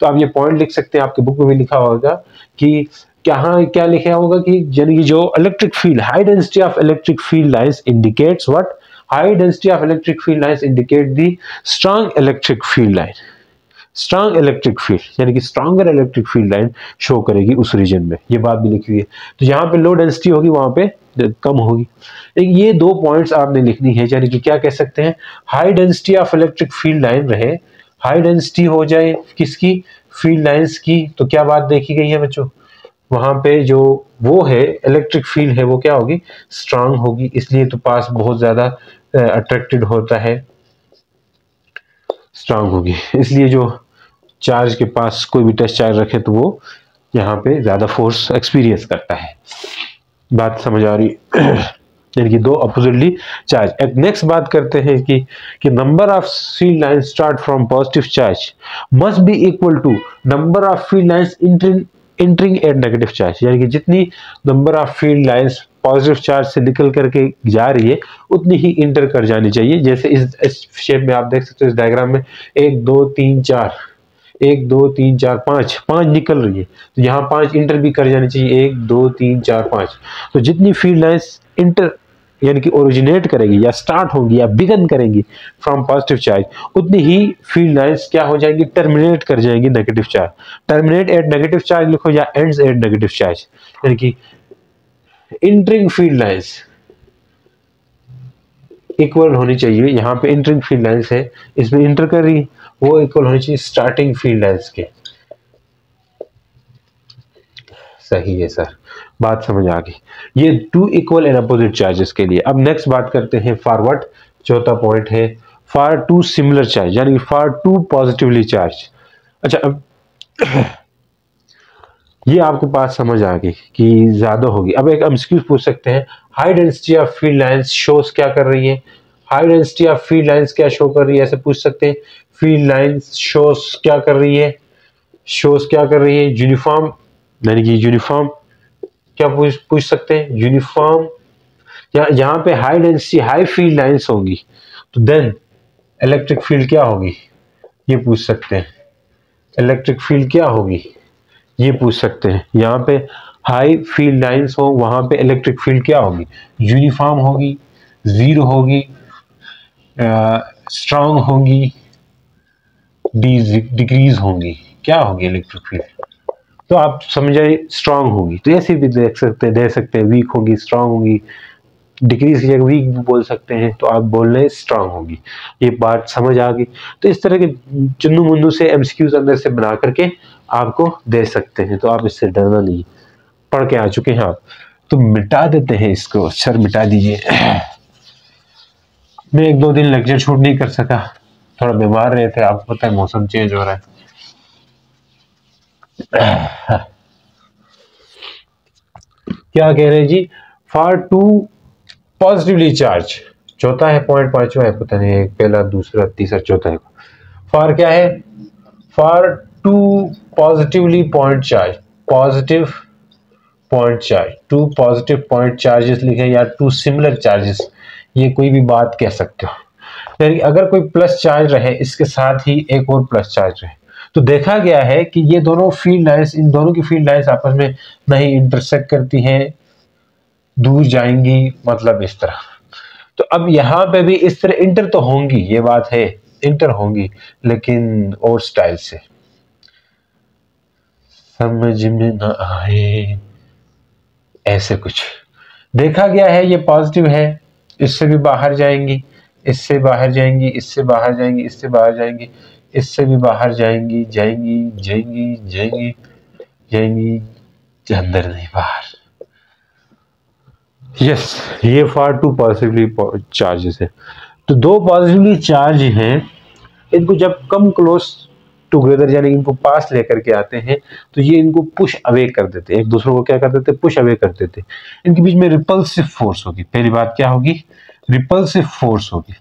Speaker 1: तो आप ये पॉइंट लिख सकते हैं, आपके बुक में भी लिखा होगा कि क्या लिखा होगा कि यानी कि जो electric field, high density of electric field lines indicates what, high density of electric field lines indicate the strong electric field line, strong electric field यानी कि stronger electric field line show करेगी उस रीजन में। ये बात भी लिखी हुई है। तो जहां पे लो डेंसिटी होगी वहां पे कम होगी। ये दो पॉइंट्स आपने लिखनी है, यानी कि क्या कह सकते हैं, high density of electric field line रहे, हाई डेंसिटी हो जाए किसकी, फील्ड लाइंस की, तो क्या बात देखी गई है बच्चों, वहां पे जो वो है इलेक्ट्रिक फील्ड है वो क्या होगी, स्ट्रांग होगी, इसलिए तो पास बहुत ज्यादा अट्रैक्टेड होता है, स्ट्रांग होगी। इसलिए जो चार्ज के पास कोई भी टेस्ट चार्ज रखे तो वो यहाँ पे ज्यादा फोर्स एक्सपीरियंस करता है। बात समझ आ रही यानी कि दो अपोजिटली चार्ज। एक नेक्स्ट बात करते हैं कि number of field lines start from positive charge must be equal to number of field lines entering at negative charge, यानी कि जितनी number of field lines positive charge से निकल करके जा रही है उतनी ही इंटर कर जानी चाहिए। जैसे इस शेप में आप देख सकते हो, इस डायग्राम में 1 2 3 4 1 2 3 4 5 निकल रही है, तो यहाँ 5 इंटर भी कर जानी चाहिए, 1 2 3 4 5। तो जितनी फील्ड लाइंस इंटर यानी कि ओरिजिनेट करेगी या स्टार्ट होगी या बिगन करेंगी फ्रॉम पॉजिटिव चार्ज, उतनी ही फील्ड लाइंस क्या हो जाएंगी, टर्मिनेट कर जाएंगी negative charge. Terminate at negative charge लिखो या एंड्स एट नेगेटिव चार्ज, यानी कि इंटरिंग फील्ड लाइंस इक्वल होनी चाहिए। यहाँ पे इंटरिंग फील्ड लाइंस है, इसमें इंटर कर रही है, वो इक्वल होनी चाहिए स्टार्टिंग फील्ड लाइंस के। सही है सर, बात समझ आ गई। ये two equal and opposite charges के लिए। अब नेक्स्ट बात करते हैं फॉरवर्ड, चौथा पॉइंट है फॉर टू सिमिलर चार्ज, यानी फॉर टू पॉजिटिवली चार्ज। अच्छा, अब ये आपके पास समझ आ गई कि ज्यादा होगी। अब एक एमसीक्यू पूछ सकते हैं, high density of field lines shows क्या कर रही है, high density of field lines क्या शो कर रही है, ऐसे पूछ सकते हैं। फील्ड लाइंस शोज क्या कर रही है, शोज क्या कर रही है, यूनिफॉर्म, यानी कि यूनिफॉर्म क्या पूछ सकते हैं, यूनिफॉर्म। या यहाँ पे high density high field lines होंगी तो देन इलेक्ट्रिक फील्ड क्या होगी, ये पूछ सकते हैं। इलेक्ट्रिक फील्ड क्या होगी, ये पूछ सकते हैं। यहाँ पे हाई फील्ड लाइंस हो, वहां पे इलेक्ट्रिक फील्ड क्या होगी, यूनिफॉर्म होगी, जीरो होगी, स्ट्रांग होगी, डिक्रीज होंगी, क्या होगी इलेक्ट्रिक फील्ड। तो आप समझाइए, स्ट्रांग होगी, तो ऐसे भी देख सकते हैं, दे सकते हैं, वीक होगी, स्ट्रांग होगी, डिक्रीज की जगह वीक भी बोल सकते हैं, तो आप बोल रहे हैं स्ट्रांग होगी। ये बात समझ आ गई। तो इस तरह के चुन्नू मुन्नू से एमसीक्यूज अंदर से बना करके आपको दे सकते हैं, तो आप इससे डरना नहीं, पढ़ के आ चुके हैं आप। तो मिटा देते हैं इसको, सर मिटा दीजिए। मैं 1-2 दिन लेक्चर शूट नहीं कर सका, थोड़ा बीमार रहे थे, आपको पता है मौसम चेंज हो रहा है। क्या कह रहे हैं जी, फॉर टू पॉजिटिवली चार्ज, चौथा है पॉइंट, पांचवा है पता नहीं, पहला दूसरा तीसरा चौथा है। फॉर क्या है, for two positively point charge, positive point charge, two positive point charges लिखे या टू सिमिलर चार्जेस, ये कोई भी बात कह सकते हो। यानी अगर कोई प्लस चार्ज रहे, इसके साथ ही एक और प्लस चार्ज रहे, तो देखा गया है कि ये दोनों फील्ड लाइंस, इन दोनों की फील्ड लाइंस आपस में नहीं इंटरसेक्ट करती हैं, दूर जाएंगी, मतलब इस तरह। तो अब यहां पे भी इस तरह इंटर तो होंगी, ये बात है, इंटर होंगी, लेकिन और स्टाइल से, समझ में ना आए ऐसे कुछ। देखा गया है ये पॉजिटिव है, इससे भी बाहर जाएंगी, इससे बाहर जाएंगी, इससे बाहर जाएंगी, इससे बाहर जाएंगी, इससे भी बाहर जाएंगी, जाएंगी जाएंगी जाएंगी जाएंगी, अंदर नहीं बाहर। यस, ये फॉर टू पॉजिटिवली चार्जेस है। तो दो पॉजिटिवली चार्ज हैं, इनको जब कम क्लोज टुगेदर यानी इनको पास लेकर के आते हैं, तो ये इनको पुश अवे कर देते हैं, एक दूसरे को क्या कर देते हैं, पुश अवे कर देते हैं। इनके बीच में रिपल्सिव फोर्स होगी। पहली बात क्या होगी, रिपल्सिव फोर्स होगी।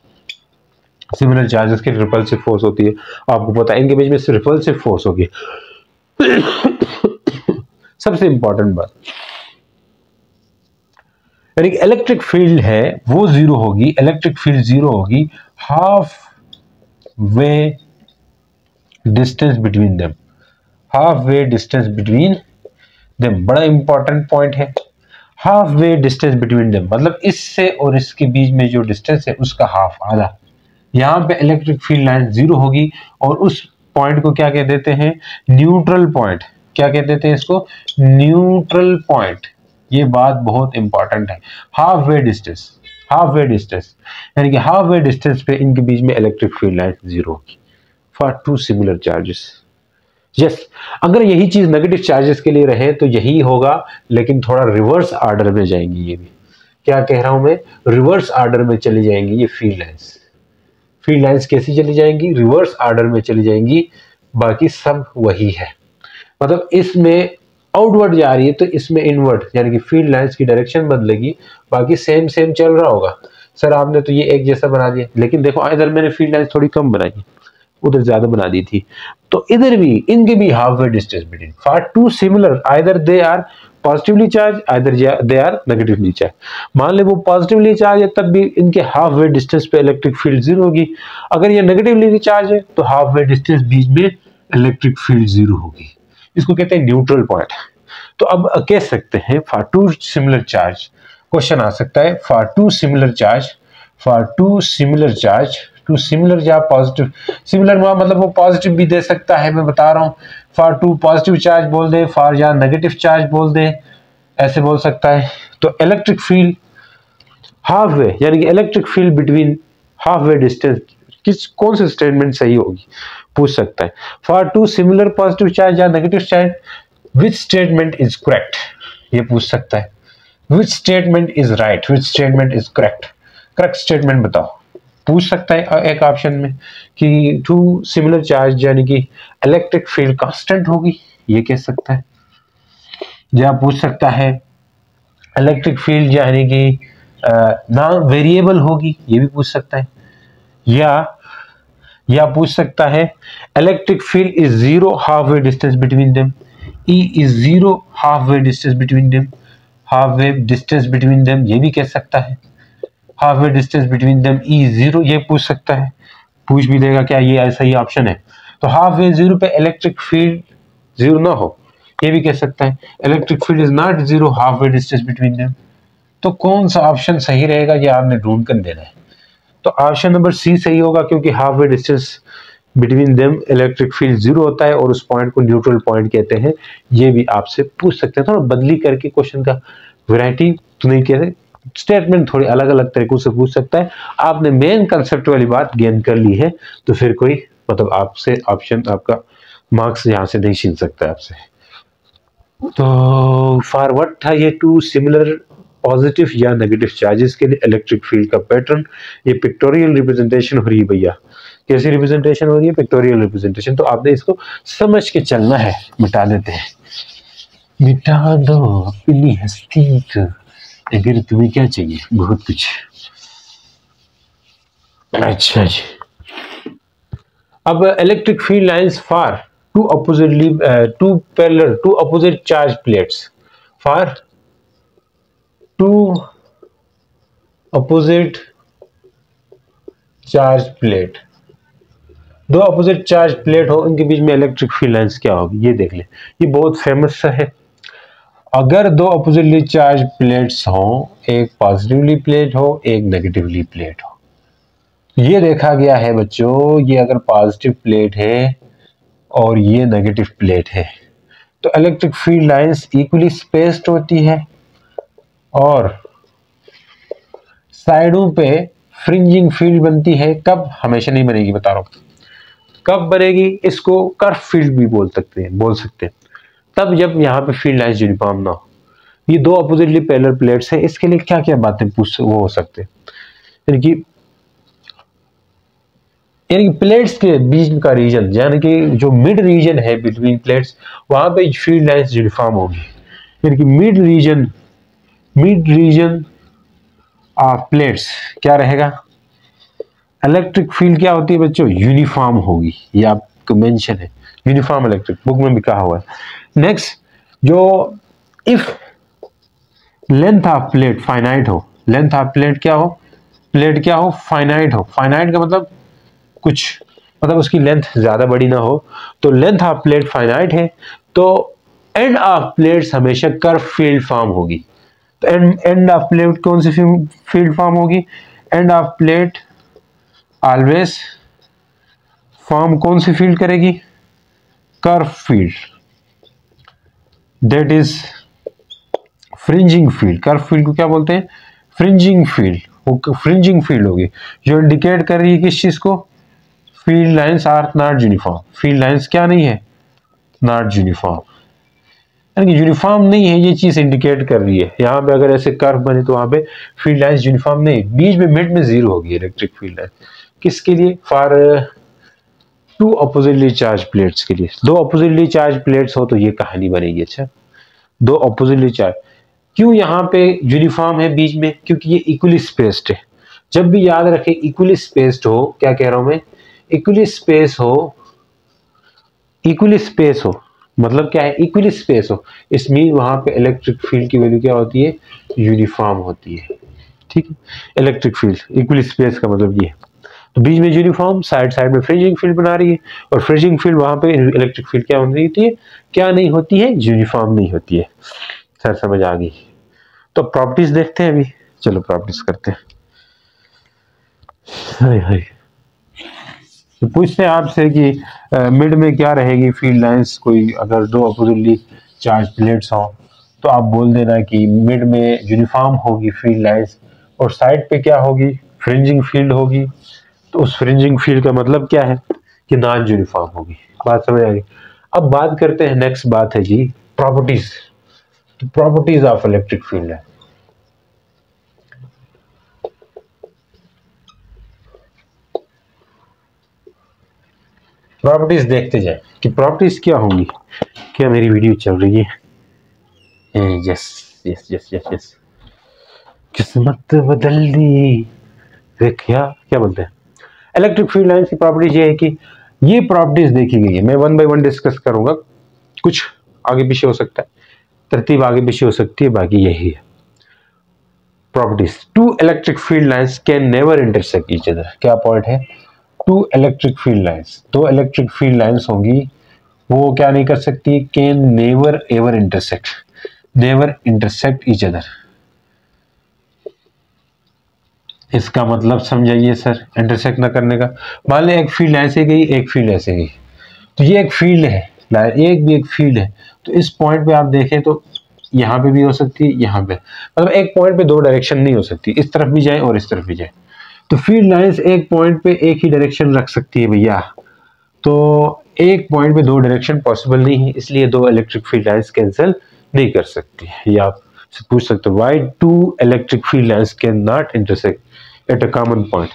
Speaker 1: सिमिलर चार्जेस की रिपल्सिव फोर्स होती है, आपको पता है, इनके बीच में रिपल्सिव फोर्स होगी। सबसे इंपॉर्टेंट बात, यानी कि इलेक्ट्रिक फील्ड है वो जीरो होगी, इलेक्ट्रिक फील्ड जीरो होगी, half way distance between them, half way distance between them, बड़ा इंपॉर्टेंट पॉइंट है। Half way distance between them मतलब इससे और इसके बीच में जो डिस्टेंस है उसका हाफ, आधा। यहां पे इलेक्ट्रिक फील्ड लाइन जीरो होगी और उस पॉइंट को क्या कह देते हैं, न्यूट्रल पॉइंट। क्या कह देते हैं इसको, न्यूट्रल पॉइंट। ये बात बहुत इंपॉर्टेंट है। Half way distance, half way distance यानी कि हाफ वे डिस्टेंस पे इनके बीच में इलेक्ट्रिक फील्ड लाइन जीरो होगी for two similar charges. Yes, अगर यही चीज नेगेटिव चार्जेस के लिए रहे तो यही होगा, लेकिन थोड़ा रिवर्स ऑर्डर में जाएंगी। ये भी क्या कह रहा हूं मैं, रिवर्स ऑर्डर में चली जाएंगी ये फील्ड लाइंस। फील्ड लाइंस कैसी चली जाएंगी, रिवर्स ऑर्डर में चली जाएंगी, बाकी सब वही है। मतलब इसमें आउटवर्ड जा रही है तो इसमें इनवर्ड, यानी कि फील्ड लाइंस की डायरेक्शन बदलेगी, बाकी सेम सेम चल रहा होगा। सर आपने तो ये एक जैसा बना दिया, लेकिन देखो इधर मैंने फील्ड लाइंस थोड़ी कम बनाई है, उधर ज्यादा बना दी थी, तो इधर भी इनके भी half way distance between for two similar, either they are positively charge, either they are negatively charge. मान ले वो पॉजिटिवली चार्ज है, तब भी इनके हाफ वे डिस्टेंस पे इलेक्ट्रिक फील्ड जीरो होगी। अगर ये नेगेटिवली चार्ज है तो हाफ वे डिस्टेंस बीच में इलेक्ट्रिक फील्ड जीरो होगी। इसको कहते हैं न्यूट्रल पॉइंट। तो अब कह सकते हैं for two similar charge, question आ सकता है for two similar charge, for two similar charge, two similar या पॉजिटिव, सिमिलर मतलब वो पॉजिटिव भी दे सकता है, मैं बता रहा हूं। फॉर टू पॉजिटिव चार्ज बोल दे, फॉर या नेगेटिव चार्ज बोल दे, ऐसे बोल सकता है। तो इलेक्ट्रिक फील्ड हाफ वे यानी कि electric field between half way distance, किस कौन सी स्टेटमेंट सही होगी पूछ सकता है। For two similar positive charge या negative charge, which statement is correct, ये पूछ सकता है। Which statement is right, which statement is correct, correct statement बताओ, पूछ सकता है एक ऑप्शन में कि टू सिमिलर चार्ज यानी कि इलेक्ट्रिक फील्ड कांस्टेंट होगी, ये कह सकता है। या पूछ सकता है इलेक्ट्रिक फील्ड यानी कि नॉन वेरिएबल होगी, ये भी पूछ सकता है। या पूछ सकता है electric field is zero half way distance between them, E is zero half way distance between them, half way distance between them, ये भी कह सकता है। half way distance between them E is zero, ये पूछ सकता है। पूछ भी देगा क्या ये ऐसा ही ऑप्शन है। तो हाफ वे जीरो पे इलेक्ट्रिक फील्ड जीरो ना हो, ये भी कह सकता है electric field is not zero half way distance between them. तो कौन सा ऑप्शन सही रहेगा ये आपने ढूंढ कर देना है। तो ऑप्शन नंबर सी सही होगा, क्योंकि half way distance between them electric field zero होता है और उस पॉइंट को न्यूट्रल पॉइंट कहते हैं। ये भी आपसे पूछ सकते हैं, थोड़ा बदली करके क्वेश्चन का वैरायटी तो नहीं कहते, स्टेटमेंट थोड़ी अलग अलग तरीकों से पूछ सकता है। आपने मेन कंसेप्ट वाली बात गेन कर ली है तो फिर कोई मतलब आपसे ऑप्शन आपका मार्क्स यहां से नहीं छीन सकता आपसे। तो फॉरवर्ड था ये टू सिमिलर पॉजिटिव या नेगेटिव चार्जेस के लिए इलेक्ट्रिक फील्ड का पैटर्न। ये पिक्टोरियल रिप्रेजेंटेशन हो रही है भैया, कैसी रिप्रेजेंटेशन हो रही है, पिक्टोरियल रिप्रेजेंटेशन। तो आपने इसको समझ के चलना है। मिटा देते हैं, मिटा दो अपनी हस्ती को, अगर तुम्हें क्या चाहिए, बहुत कुछ। अच्छा जी, अब electric field lines for two opposite charge plates, for two opposite charge plate, दो अपोजिट चार्ज प्लेट हो उनके बीच में इलेक्ट्रिक फील्ड लाइंस क्या होगी, ये देख ले। ये बहुत फेमस सा है। अगर दो अपोजिटली चार्ज प्लेट्स हो, एक पॉजिटिवली प्लेट हो एक नेगेटिवली प्लेट हो, ये देखा गया है बच्चों, ये अगर पॉजिटिव प्लेट है और ये नेगेटिव प्लेट है तो electric field lines equally spaced होती है और साइडों पे फ्रिंजिंग फील्ड बनती है। कब? हमेशा नहीं बनेगी, बता रहा हूं कब बनेगी। इसको कर्व फील्ड भी बोल सकते हैं तब जब यहाँ पे फील्ड लाइंस यूनिफॉर्म ना हो। ये दो अपोजिटली पैरेलल प्लेट्स हैं, इसके लिए क्या क्या बातें वो हो सकते हैं, यानी कि प्लेट्स के बीच का रीजन, यानी कि जो मिड रीजन है बिटवीन प्लेट्स, वहां पे फील्ड लाइंस यूनिफॉर्म होगी। यानी कि मिड रीजन ऑफ प्लेट्स क्या रहेगा, इलेक्ट्रिक फील्ड क्या होती है बच्चों, यूनिफॉर्म होगी। ये आपको मेंशन है, यूनिफॉर्म इलेक्ट्रिक, बुक में भी कहा हुआ है। नेक्स्ट, जो if length of plate finite हो, लेंथ ऑफ प्लेट क्या हो, फाइनाइट हो। फाइनाइट का मतलब कुछ, मतलब उसकी लेंथ ज्यादा बड़ी ना हो, तो लेंथ ऑफ प्लेट फाइनाइट है तो एंड ऑफ प्लेट्स हमेशा कर्व फील्ड फॉर्म होगी। तो एंड ऑफ प्लेट कौन सी फील्ड फॉर्म होगी, end of plate always form कौन सी फील्ड करेगी, curve field, that is fringing field. Curve field को क्या बोलते हैं, फ्रिंजिंग फील्ड। वो फ्रिंजिंग फील्ड होगी जो इंडिकेट कर रही है किस चीज को, field lines are not uniform. Field lines क्या नहीं है, नॉट यूनिफॉर्म, यानी कि यूनिफॉर्म नहीं है, ये चीज इंडिकेट कर रही है। यहाँ पे अगर ऐसे कर्व बने तो वहां पे फील्ड लाइंस यूनिफॉर्म नहीं, बीच में मिड में जीरो होगी इलेक्ट्रिक फील्ड लाइन। किसके लिए, for two oppositely charge plates के लिए। दो अपोजिटली चार्ज प्लेट्स हो तो ये कहानी बनेगी। अच्छा, दो अपोजिटली चार्ज, क्यों यहाँ पे यूनिफॉर्म है बीच में, क्योंकि ये इक्वली स्पेस्ड है। जब भी याद रखें इक्वली स्पेस्ड हो, क्या कह रहा हूं मैं, इक्वली स्पेस हो मतलब क्या है, इक्वली स्पेस हो, इसमें वहां पे इलेक्ट्रिक फील्ड की वैल्यू क्या होती है, यूनिफॉर्म होती है। ठीक है, इलेक्ट्रिक फील्ड इक्वली स्पेस का मतलब ये है। तो बीच में यूनिफॉर्म, साइड साइड में फ्रिंजिंग फील्ड बना रही है, और फ्रिंजिंग फील्ड वहां पे इलेक्ट्रिक फील्ड क्या होती है, क्या नहीं होती है, यूनिफॉर्म नहीं होती है। सर समझ आ गई। तो प्रॉपर्टीज देखते हैं अभी, चलो प्रॉपर्टीज करते हैं। हाय हाय, तो पूछते हैं आपसे कि मिड में क्या रहेगी फील्ड लाइंस, कोई अगर दो अपोजिटली चार्ज प्लेट्स हो तो आप बोल देना कि मिड में यूनिफॉर्म होगी फील्ड लाइंस, और साइड पे क्या होगी, फ्रिंजिंग फील्ड होगी। तो उस फ्रिंजिंग फील्ड का मतलब क्या है कि नॉन यूनिफॉर्म होगी। बात समझ आ गई। अब बात करते हैं, नेक्स्ट बात है जी प्रॉपर्टीज। तो प्रॉपर्टीज ऑफ इलेक्ट्रिक फील्ड है, प्रॉपर्टीज देखते जाए कि प्रॉपर्टीज क्या होंगी। क्या मेरी वीडियो चल रही है, yes yes yes yes yes, किस्मत बदल दी, क्या क्या बोलते हैं। इलेक्ट्रिक फील्ड लाइंस की प्रॉपर्टीज ये है कि ये प्रॉपर्टीज देखी गई है, मैं वन बाय वन डिस्कस करूंगा, कुछ आगे पीछे हो सकता है, तरतीब आगे पीछे हो सकती है, बाकी यही है properties. Two electric field lines can never intersect each other. क्या पॉइंट है, टू इलेक्ट्रिक फील्ड लाइंस, दो इलेक्ट्रिक फील्ड लाइंस होंगी, वो क्या नहीं कर सकती, can never ever intersect, never intersect each other. इसका मतलब समझाइए सर, इंटरसेक्ट ना करने का। मान लें एक फील्ड ऐसे गई, एक फील्ड ऐसे गई, तो ये एक फील्ड है, एक भी एक फील्ड है, तो इस पॉइंट पे आप देखें तो यहाँ पे भी हो सकती है, यहाँ पे, मतलब एक पॉइंट पे दो डायरेक्शन नहीं हो सकती, इस तरफ भी जाए और इस तरफ भी जाए। तो फील्ड लाइंस एक पॉइंट पे एक ही डायरेक्शन रख सकती है भैया, तो एक पॉइंट पे दो डायरेक्शन पॉसिबल नहीं है, इसलिए दो इलेक्ट्रिक फील्ड लाइंस कैंसिल नहीं कर सकती है। ये आप पूछ सकते हो, why two electric field lines can not intersect at a common point,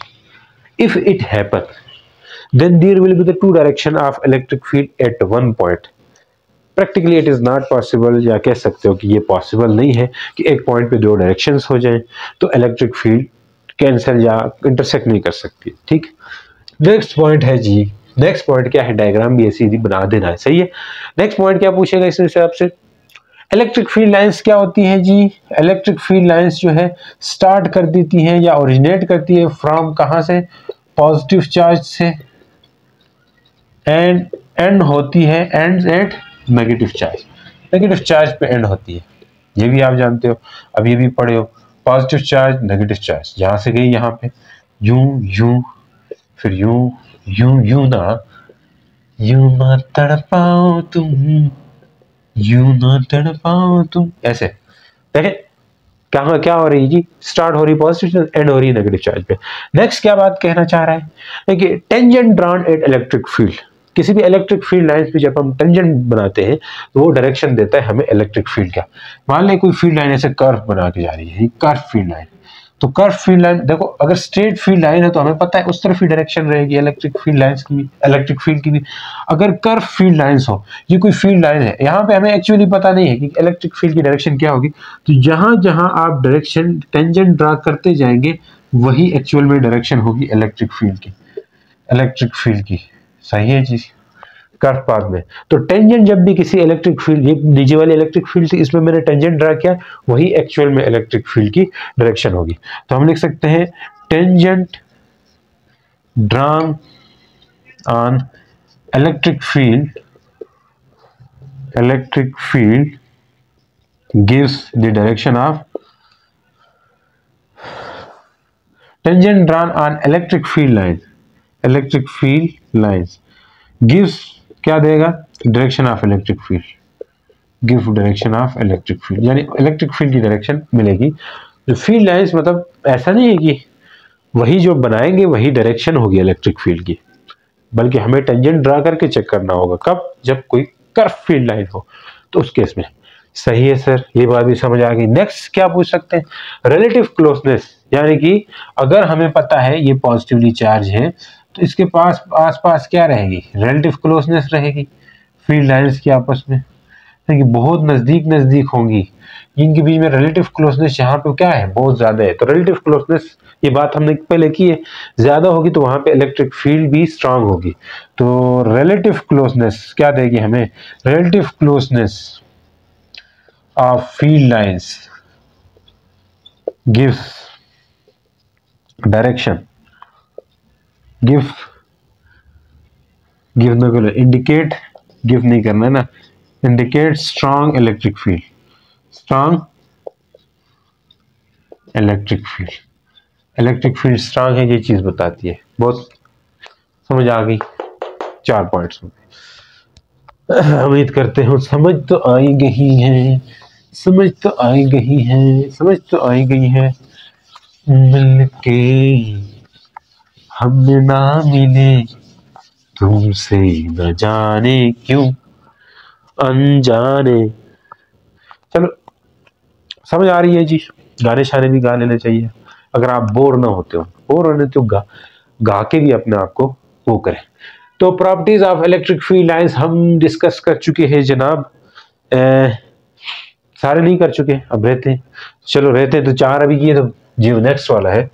Speaker 1: if it happen then there will be the two direction of electric field at one point, practically it is not possible, या कह सकते हो कि ये possible नहीं है कि एक पॉइंट पे दो डायरेक्शंस हो जाएं, तो इलेक्ट्रिक फील्ड कैंसिल या इंटरसेक्ट नहीं कर सकती। ठीक, नेक्स्ट पॉइंट है जी, नेक्स्ट पॉइंट क्या है, डायग्राम भी ऐसी ही बना देना है, सही है। नेक्स्ट पॉइंट क्या पूछेगा इस हिसाब से, इलेक्ट्रिक फील्ड लाइंस क्या होती है जी, इलेक्ट्रिक फील्ड लाइंस जो है स्टार्ट कर देती हैं या ओरिजिनेट करती है फ्रॉम कहां से, पॉजिटिव चार्ज से, एंड एंड होती है end at negative charge, negative charge पे एंड होती है, ये भी आप जानते हो, अब ये भी पढ़े हो, पॉजिटिव चार्ज नेगेटिव चार्ज, यहां से गई यहाँ पे, यूं यूं फिर यूं यूं यूं ना तड़पाओ तुम, यूं ना तड़पाओ तुम, ऐसे देखें कहाँ क्या हो रही है जी, स्टार्ट हो रही पॉजिटिव एंड हो रही नेगेटिव चार्ज पे। नेक्स्ट क्या बात कहना चाह रहा है, देखिए tangent drawn at electric field, किसी भी इलेक्ट्रिक फील्ड लाइन पे जब हम टेंजेंट बनाते हैं तो वो डायरेक्शन देता है हमें इलेक्ट्रिक फील्ड का। मान लें कोई फील्ड लाइन ऐसे कर्व बना के जा रही है, कर्व फील्ड लाइन, तो कर्व फील्ड लाइन देखो, अगर स्ट्रेट फील्ड लाइन है तो हमें पता है उस तरफ ही डायरेक्शन रहेगी इलेक्ट्रिक फील्ड लाइंस की भी, इलेक्ट्रिक फील्ड की भी। अगर कर्व फील्ड लाइंस हो, ये कोई फील्ड लाइन है, यहाँ पे हमें एक्चुअली पता नहीं है कि इलेक्ट्रिक फील्ड की डायरेक्शन क्या होगी, तो जहां जहां आप डायरेक्शन टेंजेंट ड्रा करते जाएंगे वही एक्चुअल में डायरेक्शन होगी इलेक्ट्रिक फील्ड की, इलेक्ट्रिक फील्ड की, सही है जी, कर्व पाथ में। तो टेंजेंट जब भी किसी इलेक्ट्रिक फील्ड, ये नीचे वाली इलेक्ट्रिक फील्ड थी, इसमें मैंने टेंजेंट ड्रा किया, वही एक्चुअल में इलेक्ट्रिक फील्ड की डायरेक्शन होगी। तो हम लिख सकते हैं tangent drawn on electric field gives the direction of, tangent drawn on electric field lines gives क्या देगा, direction of electric field, give direction of electric field, यानी इलेक्ट्रिक फील्ड की डायरेक्शन मिलेगी। जो फील्ड लाइंस मतलब ऐसा नहीं है कि वही जो बनाएंगे वही डायरेक्शन होगी इलेक्ट्रिक फील्ड की, बल्कि हमें टेंजेंट ड्रा करके चेक करना होगा, कब, जब कोई कर्व फील्ड लाइन हो, तो उस केस में। सही है सर, ये बात भी समझ आ गई। नेक्स्ट क्या पूछ सकते हैं, रिलेटिव क्लोजनेस, यानी कि अगर हमें पता है ये पॉजिटिवली चार्ज है तो इसके पास आसपास क्या रहेगी, रिलेटिव क्लोजनेस रहेगी फील्ड लाइंस की आपस में, कि बहुत नजदीक होंगी, इनके बीच में रिलेटिव क्लोजनेस यहाँ पे क्या है, बहुत ज्यादा है। तो रिलेटिव क्लोजनेस, ये बात हमने पहले की है, ज्यादा होगी तो वहां पे इलेक्ट्रिक फील्ड भी स्ट्रांग होगी। तो रिलेटिव क्लोजनेस क्या देगी हमें, relative closeness of field lines gives direction, give indicate, give नहीं करना है ना, indicate strong electric field, strong electric field strong है, ये चीज बताती है। बहुत समझ आ गई, 4 पॉइंट्स में उम्मीद करते हो समझ तो आई गई है, समझ तो आई गई है। मिलके हमने ना मिले तुमसे न जाने क्यों अनजाने। चलो समझ आ रही है जी, गाने शाने भी गा लेने चाहिए अगर आप बोर ना होते हो, बोर होने तो गा के भी अपने आप को वो करें। तो properties of electric field lines हम डिस्कस कर चुके हैं जनाब, सारे नहीं कर चुके, अब रहते हैं, चलो रहते हैं तो 4 अभी किए, तो जो नेक्स्ट वाला है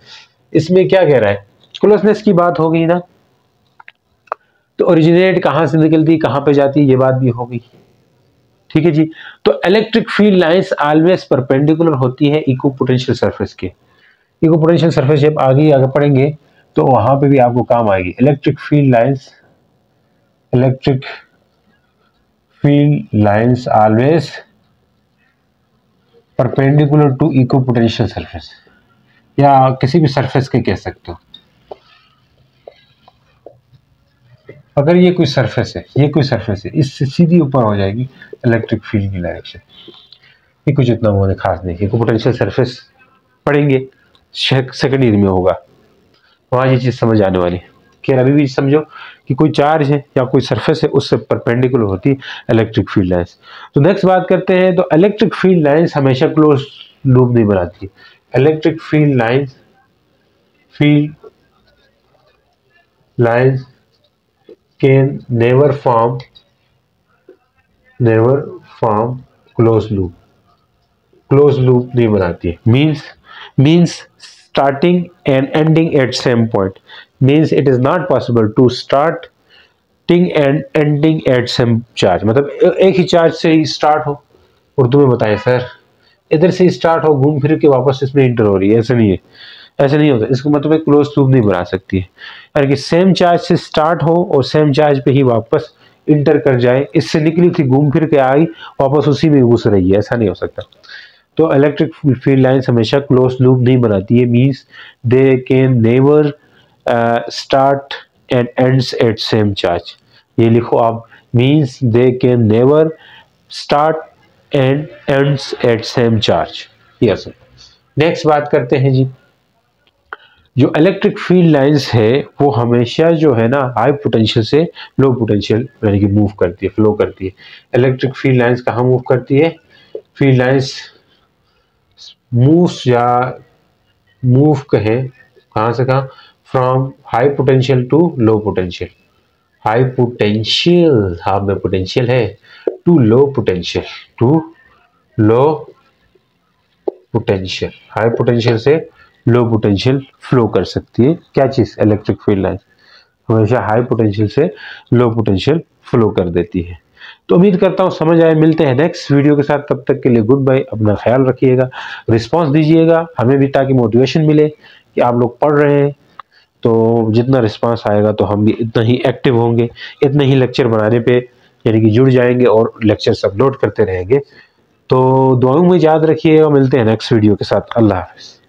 Speaker 1: इसमें क्या कह रहा है, क्लोजनेस की बात हो गई ना, तो ओरिजिनेट कहां से निकलती कहां पे जाती ये बात भी हो गई, ठीक है जी। तो electric field lines always perpendicular होती है इक्विपोटेंशियल सरफेस के, इक्विपोटेंशियल सरफेस जब आगे पढ़ेंगे तो वहां पे भी आपको काम आएगी। Electric field lines always perpendicular to equipotential surface, या किसी भी सरफेस के कह सकते हो। अगर ये कोई सरफेस है, इससे सीधी ऊपर हो जाएगी इलेक्ट्रिक फील्ड की डायरेक्शन। ये कुछ इतना होने खास नहीं है, पोटेंशियल सरफेस पढ़ेंगे सेकंड ईयर में होगा, वहां ये चीज समझ आने वाली है। खैर अभी भी समझो कि कोई चार्ज है या कोई सरफेस है, उससे परपेंडिकुलर होती है इलेक्ट्रिक फील्ड लाइंस। तो नेक्स्ट बात करते हैं, तो इलेक्ट्रिक फील्ड लाइंस हमेशा क्लोज लूप नहीं बनाती। Electric field lines can never form close loop नहीं बनाती है। Means starting and ending at same point, means it is not possible to starting and ending at same charge। मतलब एक ही charge से ही start हो, उर्दू में बताएं सर, इधर से स्टार्ट हो घूम फिर के वापस इसमें इंटर हो रही है, ऐसा नहीं है, ऐसा नहीं होता। इसको मतलब एक क्लोज लूप नहीं बना सकती है, यानी कि सेम चार्ज से स्टार्ट हो और सेम चार्ज पे ही वापस इंटर कर जाए, इससे निकली थी घूम फिर के आई वापस उसी में घुस रही है, ऐसा नहीं हो सकता। तो इलेक्ट्रिक फील्ड लाइंस हमेशा क्लोज लूप नहीं बनाती है। Means they can never start and ends at same charge. ये लिखो आप, means they can never start and ends at same charge. Yes. Next बात करते हैं जी, जो इलेक्ट्रिक फील्ड लाइंस है वो हमेशा जो है ना हाई पोटेंशियल से लो पोटेंशियल यानी कि मूव करती है, फ्लो करती है। इलेक्ट्रिक फील्ड लाइंस कहाँ मूव करती है? फील्ड लाइंस मूव कहें कहां से कहां, from high potential to low potential. High potential, हाँ में पोटेंशियल है, to low potential, high potential से लो पोटेंशियल फ्लो कर सकती है। क्या चीज? इलेक्ट्रिक फील्ड लाइन हमेशा हाई पोटेंशियल से लो पोटेंशियल फ्लो कर देती है। तो उम्मीद करता हूँ समझ आए। मिलते हैं नेक्स्ट वीडियो के साथ, तब तक के लिए गुड बाय। अपना ख्याल रखिएगा, रिस्पांस दीजिएगा हमें भी, ताकि मोटिवेशन मिले कि आप लोग पढ़ रहे हैं। तो जितना रिस्पांस आएगा तो हम भी इतना ही एक्टिव होंगे, इतने ही लेक्चर बनाने पे यानी कि जुड़ जाएंगे और लेक्चर्स अपलोड करते रहेंगे। तो दुआओं में याद रखिएगा। मिलते हैं नेक्स्ट वीडियो के साथ। अल्लाह हाफ़िज़।